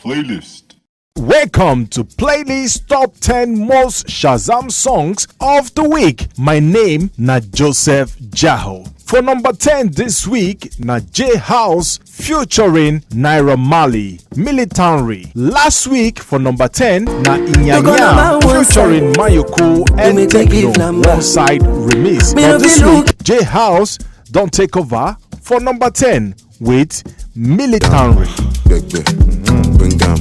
Playlist. Welcome to Playlist Top 10 Most Shazam Songs of the Week. My name na Joseph Jaho. For number 10 this week, na J House featuring Naira Marley Militerian. Last week for number 10, na Iyanya featuring Mayorkun and Tekno One Side Remix. But this week, J House don't take over for number 10 with Militerian. Bring them.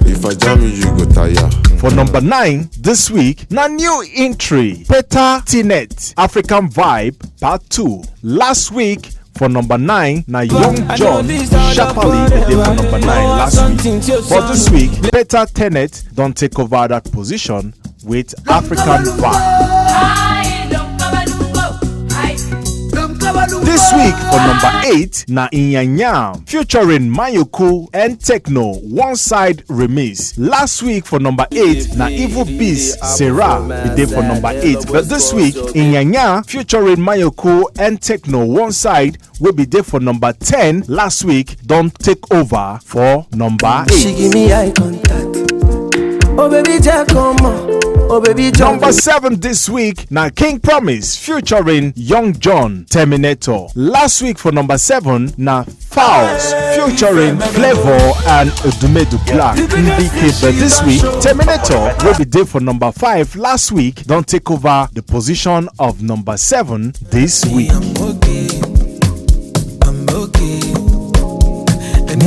If I jam you, go tire. For number 9 this week, na new entry, Peta Teanet African Vibe Part 2. Last week for number 9, na Young Jonn Sharply did for number 9 last week. But this week, Peta Teanet don't take over that position with African Vibe. This week for number 8, na Iyanya featuring Mayorkun and Tekno One Side Remix. Last week for number 8, na Evil Beast Sere we did for number 8. But this week, Iyanya featuring Mayorkun and Tekno One Side will be there for number 10. Last week, don't take over for number 8. She give me eye contact. Oh baby, Jack, come on. Oh baby, number 7 this week, na King Promise featuring Young Jonn Terminator. Last week for number 7, na Falz featuring xFlavour and ODUMODUBLVCK-Ndi Ike. But this week, Terminator will be there for number 5. Last week, don't take over the position of number 7 this week.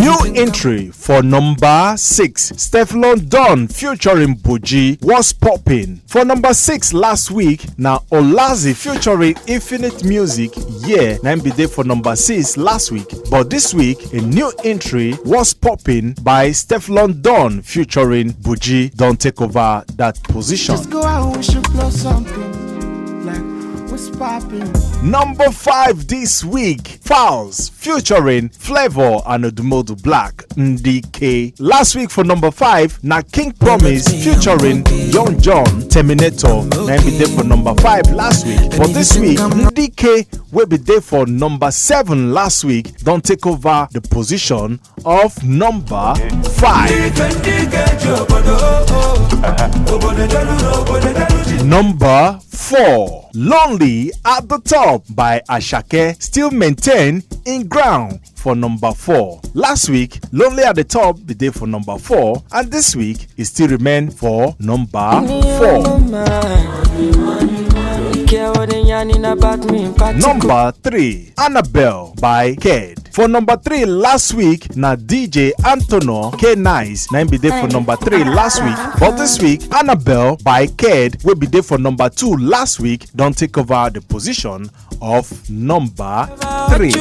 New entry for number 6, Stefflon Don featuring Buji was Poppin. For number 6 last week, now Olazi featuring Infinite Music, yeah, na be there for number 6 last week. But this week, a new entry was Poppin by Stefflon Don featuring Buji. Don't take over that position. Just go out, we should blow something like what's poppin'. Number 5 this week, Falz featuring xFlavour and ODUMODUBLVCK-Ndi Ike. Last week for number 5, na King Promise featuring Young Jonn Terminator. Na be there for number 5 last week. But this week, Ndi Ike will be there for number 7 last week. Don't take over the position of number 5. Number 4, Lonely at the Top by Asake still maintain in ground for number 4. Last week, Lonely at the Top be there for number 4, and this week it still remain for number 4. Number 3, Annabelle by Khaid. For number 3 last week, na DJ Antono K-Nice na be there for number 3 last week. But this week, Annabelle by Khaid will be there for number 2 last week. Don't take over the position of number 3.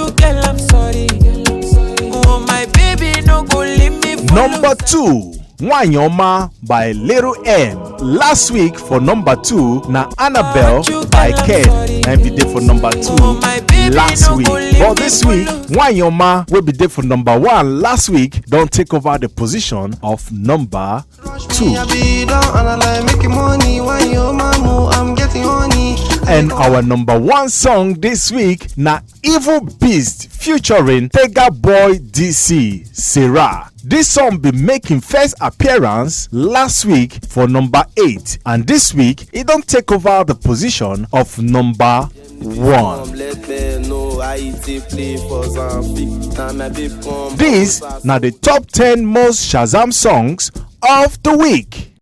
Number 2, Nwanyi Oma by Lil Emm. Last week for number 2, na Annabelle by Khaid na be there for number 2 last week. But this week, Nwanyi Oma will be there for number 1 last week. Don't take over the position of number 2. And our number 1 song this week, na Evil Beast featuring Tega Boy DC Sere. This song be making first appearance last week for number 8, and this week it don't take over the position of number 1. These now the top 10 most Shazam songs of the week.